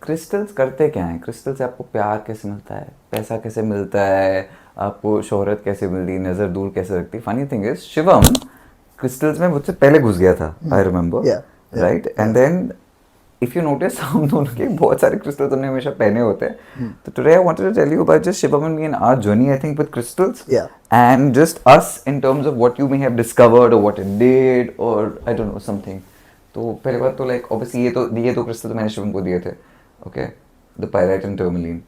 Crystals करते क्या है? क्रिस्टल से आपको प्यार कैसे मिलता है, पैसा कैसे मिलता है, आपको शोहरत कैसे मिलती है, नज़र दूर कैसे रखती है? Funny thing is Shivam crystals में मुझसे पहले घुस गया था, I remember, Yeah, yeah, right? And then if you notice हम दोनों के बहुत सारे क्रिस्टल्स हमने हमेशा पहने होते हैं. तो today I wanted to tell you about just Shivam and me and our journey I think with crystals, Yeah. And just us in terms of what you may have discovered or what it did or I don't know something. तो पहले बात तो like obviously ये तो crystal मैंने शिवम को दिए थे. Okay, the pyrite and tourmaline.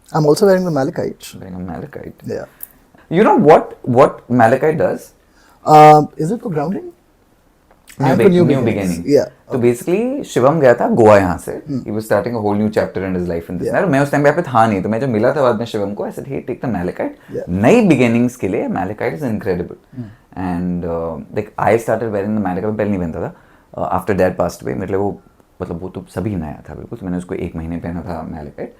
I'm also wearing the malachite. Wearing a malachite. Yeah. You know what malachite does? Is it for grounding? New, And for new beginning. Yeah. तो basically Shivam गया था गोवा यहाँ से. He was starting a whole new chapter in his life in this. Yeah. मैं उस time पे यहाँ पे था नहीं, तो मैं जब मिला था बाद में शिवम को, I said, hey, take the malachite. Yeah. नई beginnings के लिए malachite is incredible. And like I started wearing the malachite. पहले नहीं पहनता था. After dad passed away, मेरे लिए वो मतलब वो तो सभी नया था बिल्कुल. तो मैंने उसको 1 महीने पहना था मैलेकाइट.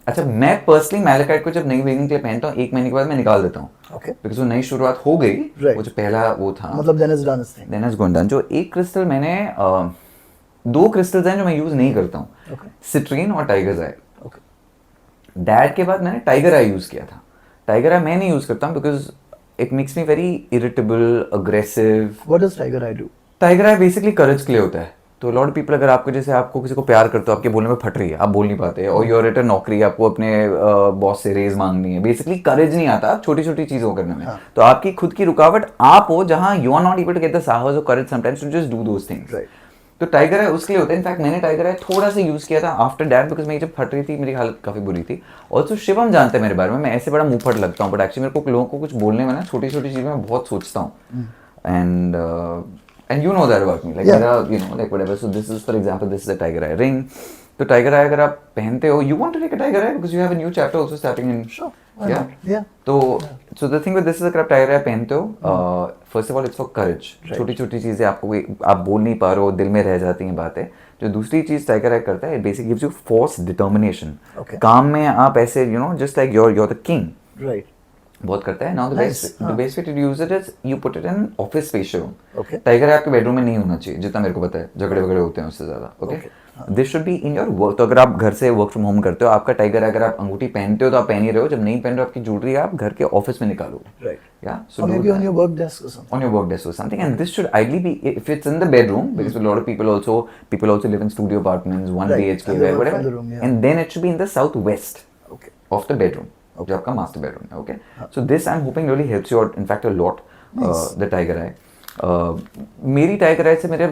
अच्छा, मैं पर्सनली मैलेकाइट को जब नई बिगिनिंग के लिए पहनता हूँ 1 महीने के बाद मैं निकाल देता हूँ. Okay. बिकॉज वो नई शुरुआत हो गई. Right. वो जो पहला वो था, मतलब then it's done its thing. Then is going done. जो एक क्रिस्टल मैंने 2 क्रिस्टल्स हैं जो मैं यूज नहीं करता हूँ, Okay. सिट्रीन और टाइगर्स आई. Okay. डैड के बाद मैंने टाइगर आई यूज किया था. टाइगर आई मैं नहीं यूज करता हूँ because it makes me very irritable, aggressive. What does tiger eye do? Tiger eye basically courage के लिए होता है. तो लॉट ऑफ पीपल, अगर आपको जैसे आपको किसी को प्यार करते हो, आपके बोलने में फट रही है, आप बोल नहीं पाते, और यूर एट अ नौकरी, आपको अपने बॉस से रेज मांगनी है, बेसिकली करेज नहीं आता छोटी छोटी चीजों को करने में. तो आपकी खुद की रुकावट आप हो जहां you are not able to get the साहस और courage sometimes to just do those things. Right. तो टाइगर है उसके लिए होता है. इनफैक्ट मैंने टाइगर है थोड़ा सा यूज किया था आफ्टर डैट बिकॉज मेरी जब फट रही थी, मेरी हालत काफी बुरी थी. ऑल्सो शिवम जानते हैं मेरे बारे में, मैं ऐसे बड़ा मुंह फट लगता हूँ, बट एक्चुअली मेरे को लोगों को कुछ बोलने में ना छोटी छोटी चीज़ें मैं बहुत सोचता हूँ. And you know that about me, like Yeah. मेरा, you know, like whatever. So this is, for example, this is a tiger eye ring. तो टाइगर आई अगर आप पहनते हो, you want to take a tiger eye because you have a new chapter also starting in. Sure. Why Yeah. not? Yeah. तो so the thing with this is अगर आप tiger आई पहनते हो, first of all it's for courage. छोटी छोटी चीजें आपको आप बोल नहीं पा रहे हो, दिल में रह जाती हैं बातें. जो दूसरी चीज टाइगर आई करता है, it basically gives you force, determination. Okay. काम में आप ऐसे, you know, just like you're the king. Right. बहुत करता है. Now the Nice. Best way to use it is you put it in office space room. Okay. Tiger आपके bedroom में नहीं होना चाहिए, जितना मेरे को पता है. झगड़े वगड़े होते हैं उससे ज्यादा. Okay, this should be in your work. तो अगर आप घर से वर्क फ्रॉम होम करते हो, आपका टाइगर अगर आप अंगूठी पहनते हो तो आप पहन ही रहे हो. जब नहीं पहन रहे हो, आपकी ज्वेलरी आप घर के ऑफिस में निकालो. Right. Yeah, Or maybe on your work desk or something. on your work desk or something. And this should ideally be, if it's in the bedroom, because a lot of people also live in studio apartments, 1 Right. BHK, And they work whatever. from the room, yeah. And then it should be in the southwest Okay. of the bedroom. जो आपका master bedroom है. Okay, so this I am hoping really helps you out in fact a lot. The tiger eye, मेरी tiger eye से मेरे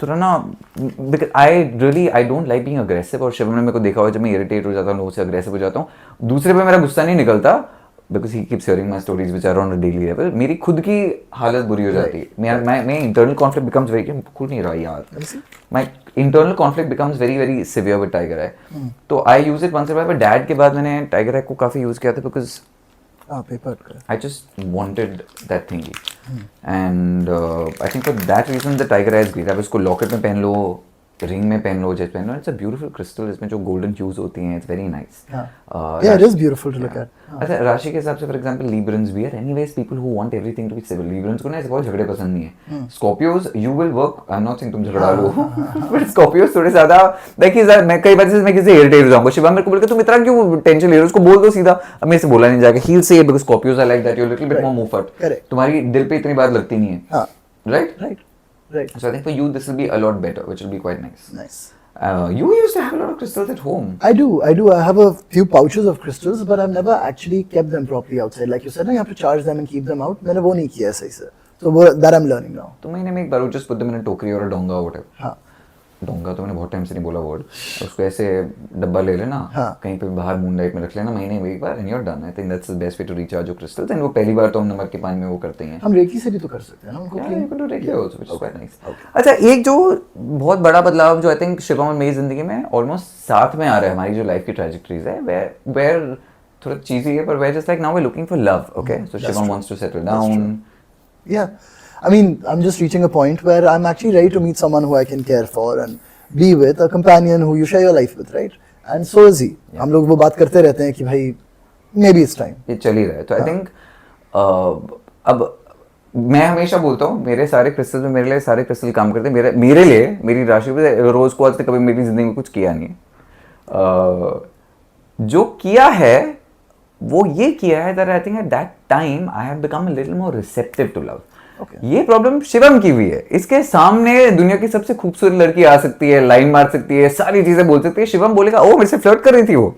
थोड़ा ना, because I don't like being aggressive. और शिवम ने मेरे को देखा हुआ, जब मैं इरिटेट हो जाता हूँ, लोगों से अग्रेसिव हो जाता हूँ, दूसरे पे मेरा गुस्सा नहीं निकलता because he keeps hearing my stories which are on a daily level. मेरी खुद की हालत बुरी हो जाती है. मैं इंटरनल कॉन्फ्लिक्ट बिकम्स वेरी, खुद नहीं रहा यार, my internal conflict becomes very very severe with tiger eye. तो I use it once in a while. Dad के बाद मैंने टाइगर आई को काफी यूज किया था because paper. I just wanted that thingy. And I think for that reason the tiger eye is great. आप इसको लॉकेट में पहन लो, रिंग में पहन लो, जैसे पहन लो. It's a beautiful crystal. इसमें जो गोल्डन ह्यूज होती हैं, it's very nice. Yeah, it is beautiful to look at. अच्छा, राशि के हिसाब से फॉर एग्जांपल लीब्रन्स भी है. Anyways people who want everything to be civil. Librans को ना ऐसे बहुत झगड़े पसंद नहीं है. Scorpios you will work, I am not saying तुम झगड़ा लो, बट स्कॉर्पियोज थोड़े ज्यादा, देखिए मैं कई बार मैं किसी इरिटेट हो जाऊंगा. शिवा मेरे को बोल के तुम इतना क्यों टेंशन ले रहे हो, उसको बोल दो सीधा. अब मेरे से बोला नहीं जाएगा. He will say because Scorpios are like that, you are little bit more मूफर्ट. Correct. तुम्हारी दिल पे इतनी बात लगती नहीं है. हाँ. Right. Right. So I think for you this will be a lot better, which will be quite nice. Nice. You used to have a lot of crystals at home. I do. I have a few pouches of crystals, but I've never actually kept them properly outside. Like you said, you have to charge them and keep them out. मैंने वो नहीं किया सही से. So that I'm learning now. तो महीने में एक बार just put them in a टोकरी और a डोंगा or whatever. हाँ. डोंगा तो मैंने बहुत टाइम से नहीं बोला वर्ड. उसको ऐसे डब्बा ले लेना, कहीं पे बाहर मून लाइट में रख लेना महीने में एक बार, and you are done. I think that's the best way to recharge your crystals. And वो पहली बार तो हम नमक के पानी में वो करते हैं. हम रेकी से भी तो कर सकते हैं ना उनको Yeah, clean. you can do regular also, which is quite nice. अच्छा, एक जो बहुत बड़ा बदलाव जो आई थिंक शिवम और मेरी जिंदगी में ऑलमोस्ट साथ में आ रहा है, हमारी जो लाइफ की ट्रेजेक्टरीज है, वेयर थोड़ा चीज़ी है, पर where just like now we are looking for love. Okay, so Shivam wants to settle down. Yeah. I mean, I'm just reaching a point where I'm actually ready to meet someone who I can care for and be with, a companion who you share your life with, right? And so is he. हम लोग वो बात करते रहते हैं कि भाई maybe it's time. ये चल ही रहा है. तो आई थिंक अब मैं हमेशा बोलता हूँ मेरे सारे क्रिस्टल में मेरे लिए सारे क्रिस्टल काम करते हैं, मेरे लिए मेरी राशि पे रोज क्वार्ट्ज ने कभी मेरी जिंदगी में कुछ किया नहीं है। जो किया है वो ये किया है that I think at that time I have become a little more receptive to love. ये प्रॉब्लम शिवम की भी है। इसके सामने दुनिया की सबसे खूबसूरत लड़की आ सकती है, लाइन मार सकती है, सारी चीजें बोल सकती है, शिवम बोलेगा ओ मेरे से फ्लर्ट कर रही थी वो।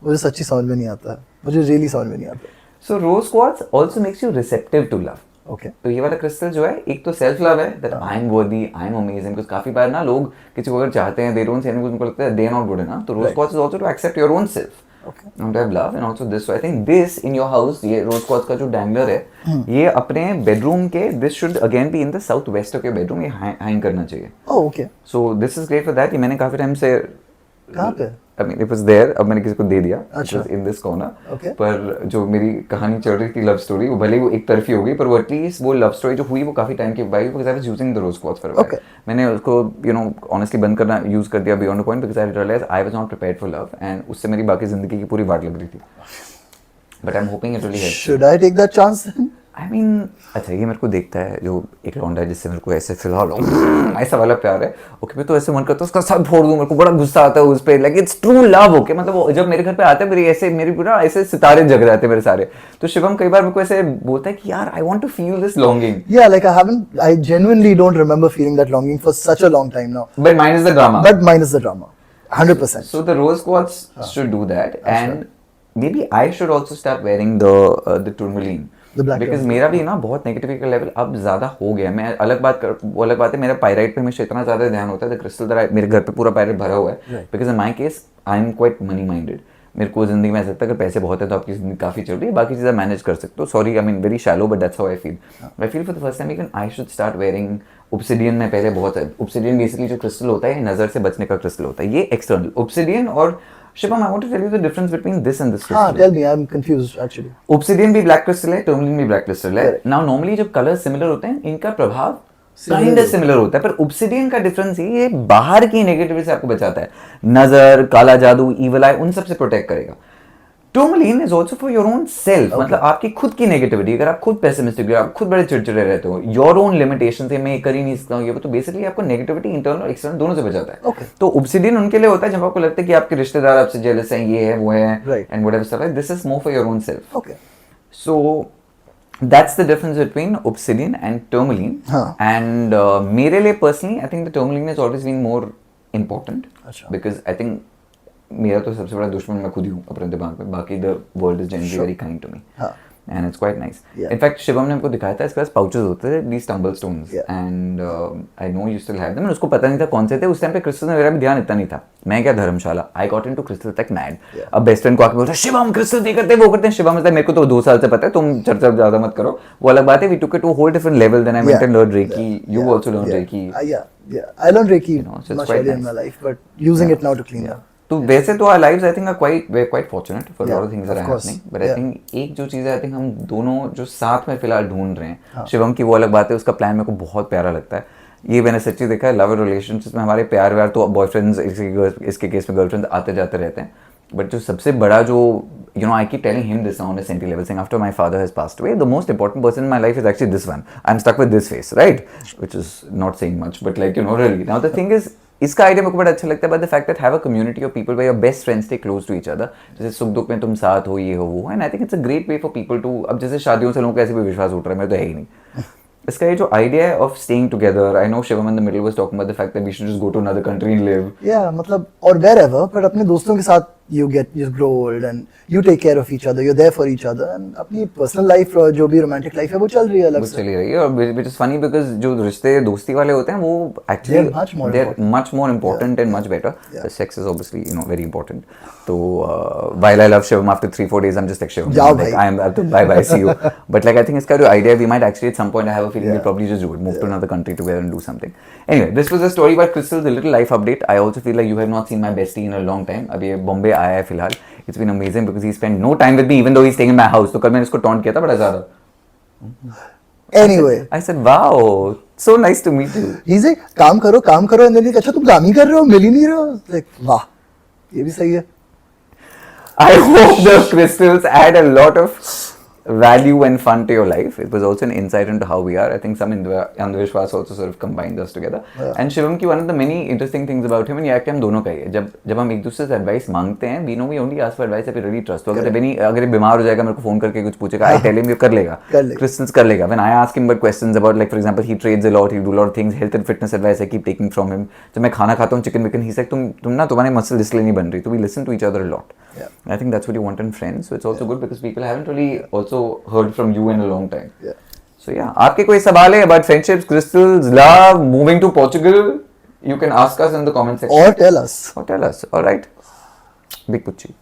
मुझे सच्ची समझ में नहीं आता, मुझे रियली समझ में नहीं आता। So rose quartz also makes you receptive to love. Okay, तो ये वाला क्रिस्टल जो है, एक तो सेल्फ लव है that I am worthy, I am amazing. कुछ काफी बार ना लोग किसी को अगर चाहते हैं, दे डोंट से उनको लगता है they are not good enough. तो rose quartz is also to accept your own self and to have love and also this. So I think this in your house, ये रोज quartz का जो dangler है, ये अपने बेडरूम के, this should again be in the south west of your bedroom, ये hang करना चाहिए। Oh okay, So this is great for that। ये मैंने काफी टाइम से, कहाँ पे? I mean it was there, अब मैंने किसी को दे दिया। अच्छा। It was in this corner। Okay। पर जो मेरी कहानी चल रही थी लव स्टोरी, वो भले ही वो एक तरफी हो गई, पर वो एटलीस्ट वो लव स्टोरी जो हुई वो काफी टाइम के बाद, because I was using the rose quartz for a Okay। मैंने उसको ऑनेस्टली बंद करना यूज कर दिया beyond a point, because I realize I was not prepared for love and उससे मेरी बाकी जिंदगी की पूरी वाट लग रही थी। But I am hoping it really helps. Should I take that chance? I mean अच्छा, ये मेरे को देखता है जो एक लौंडा है जिससे मेरे को ऐसे फिलहाल ऐसा वाला प्यार है, ओके मैं तो ऐसे मन करता है उसका सब फोड़ दूं, मेरे को बड़ा गुस्सा आता है उस पे, like it's true love. Okay मतलब वो जब मेरे घर पे आता है मेरी पूरा ऐसे सितारे जग रहे थे मेरे सारे। तो शिवम कई बार मेरे को ऐसे बोलता है कि यार I want to feel this longing. Yeah, like I genuinely don't remember feeling that longing for such a long time now. But minus the drama. But minus the drama, 100%. So the rose quartz should do that, and maybe I should also start wearing the tourmaline. The black Because tourmaline. मेरा भी ना बहुत negativity का level अब ज्यादा हो गया। मैं वो अलग बात है, मेरा पायराइट पे हमेशा इतना ज्यादा ध्यान होता है, क्रिस्टल मेरे घर पे पूरा पायराइट भरा हुआ है। Because in my case I am quite money minded. मेरे को जिंदगी में ऐसा लगता है अगर पैसे बहुत है तो आपकी जिंदगी काफी चल रही है, बाकी चीजें मैनेज कर सकते हो। Sorry I mean very shallow, but that's how I feel. I feel for the first time even I should start wearing obsidian. में पहले बहुत है ऑब्सिडियन, बेसिकली जो क्रिस्टल होता है नजर से बचने का क्रिस्टल होता है, ये एक्सटर्नल ऑब्सिडियन। और Shivam I want to tell you the difference between this and this हाँ, crystal. tell me, I'm confused actually. Obsidian भी ब्लैक क्रिस्टल है, टर्मलिन भी ब्लैक क्रिस्टल है। Correct. नाउ नॉर्मली जब कलर सिमिलर होते हैं इनका प्रभाव Similar काइंड होता है। सिमिलर होता है, पर ऑब्सिडियन का डिफरेंस ये बाहर की नेगेटिविटी से आपको बचाता है, नजर, काला जादू, इविल आई, उन सब से प्रोटेक्ट करेगा। Tourmaline is also for your own self, मतलब आपकी खुद की नेगेटिविटी। अगर आप खुद पेसिमिस्टिक हो, आप खुद बड़े चिड़चिड़े रहते हो, योर ओन लिमिटेशन से मैं कर ही नहीं सकता हूँ ये, तो बेसिकली आपको नेगेटिविटी इंटरनल और एक्सटर्नल दोनों से बचाता है। Okay. तो ऑब्सिडियन उनके लिए होता है जब आपको लगता है कि आपके रिश्तेदार आपसे जेलस हैं, ये है वो है, Right. And whatever stuff, this is more for your own self. Okay. So that's the difference between obsidian and tourmaline. हाँ. And मेरे लिए personally, I think the tourmaline has always been more important. अच्छा. Because I think मेरा तो सबसे बड़ा दुश्मन मैं खुद ही हूँ अपने दिमाग में, बाकी the world is generally very kind to me. हाँ. And it's quite nice. Yeah. In fact, Shivam ने हमको दिखाया था, इसके पास pouches होते थे, these tumble stones. Yeah. And I know you still have them. उसको पता नहीं था कौन से थे, उस टाइम पे क्रिस्टल में मेरा भी ध्यान इतना नहीं था। मैं क्या धर्मशाला, I got into crystal tech mad. Yeah. अब बेस्ट फ्रेंड को आके बोलता है शिवम क्रिस्टल दे करते वो करते हैं। शिवम मतलब मेरे को तो 2 साल से पता है, तुम चर्चा ज्यादा मत करो, वो अलग बात है। We took it to a whole different level. Then I went and learned Reiki. You also learned Reiki. Yeah. I learned Reiki know, so it's much quite earlier in nice. my life, but using it now to clean up. तो वैसे तो our lives I think are we're quite fortunate for a lot of things that of are course. happening, but I Yeah. think एक जो चीज़ है I think हम दोनों जो साथ में फिलहाल ढूंढ रहे हैं, शिवम की वो अलग बात है, उसका प्लान मेरे को बहुत प्यारा लगता है। ये मैंने सच्ची देखा है, लव रिलेशनशिप्स में हमारे प्यार व्यार तो बॉयफ्रेंड्स, इसके केस में गर्लफ्रेंड्स आते जाते रहते हैं, बट जो सबसे बड़ा जो I keep telling him this on a senti level, saying after my father has passed away, the most important person in my life is actually this one. I'm stuck with this face, right? Which is not saying much, but like really. Now the thing is, इसका idea मेरे को बड़ा अच्छा लगता है, but the fact that have a community of people where your best friends stay close to each other, जैसे सुख दुख में तुम साथ हो, ये हो वो, and I think it's a great way for people to, अब जैसे शादियों से लोगों को ऐसे भी विश्वास उठ रहा है, मेरे तो है ही नहीं। इसका ये जो आइडिया है of staying together, I know Shivam in the middle was talking about the fact that we should just go to another country and live. Yeah, मतलब और wherever, but अपने दोस्तों के साथ you grow old and you take care of each other, you're there for each other, and अपनी personal life जो भी romantic life है वो चल रही है अलग वो से। चली रही है, और which is funny because जो रिश्ते दोस्ती वाले होते हैं वो actually They're much more important. and much better. Yeah. The sex is obviously very important. So while I love Shivam, after 3-4 days I'm just like Shivam, जाओ like भाई। I'm bye bye, see you. But like I think इसका जो idea, we might actually at some point, I have a feeling we'll probably just do it, move to another country together and do something. Anyway, this was a story about crystals, a little life update. I also feel like you have not seen my bestie in a long time. अभी ये बॉम्बे आया है फिलहाल. It's been amazing because he spent no time with me even though he's staying in my house. तो कल मैंने इसको taunt किया था बड़ा ज़्यादा. Anyway, I said, wow, so nice to meet you. he's like काम करो, and then अच्छा तुम काम ही कर रहे हो, मिल ही नहीं रहे हो, like वाह, ये भी सही है। I hope the crystals add a lot of value and fun to your life. It was also an insight into how we are. I think some Andhvishwas also sort of combined us together. And Shivam ki one of the many interesting things about him, and ये हम दोनों का ही है, जब हम एक दूसरे से advice मांगते हैं, we know we only ask for advice if we really trust. तो अगर ये बीमार हो जाएगा, मेरे को फोन करके कुछ पूछेगा, I tell him ये कर लेगा. Crystals कर लेगा. When I ask him about questions about, like for example, he trades a lot, he do a lot of things, health and fitness advice I keep taking from him. जब मैं खाना खाता हूँ चिकन विकन, he's like तुम्हारे muscle इसलिए नहीं बन रही. तो we listen to each other a lot. Yeah. I think that's what you want in friends. So it's also good because people haven't really also heard from you in a long time. Yeah. So yeah, आपके कोई सवाल है about friendships, crystals, love, moving to Portugal? You can ask us in the comment section. Or tell us. Or tell us. All right. Big Pucci.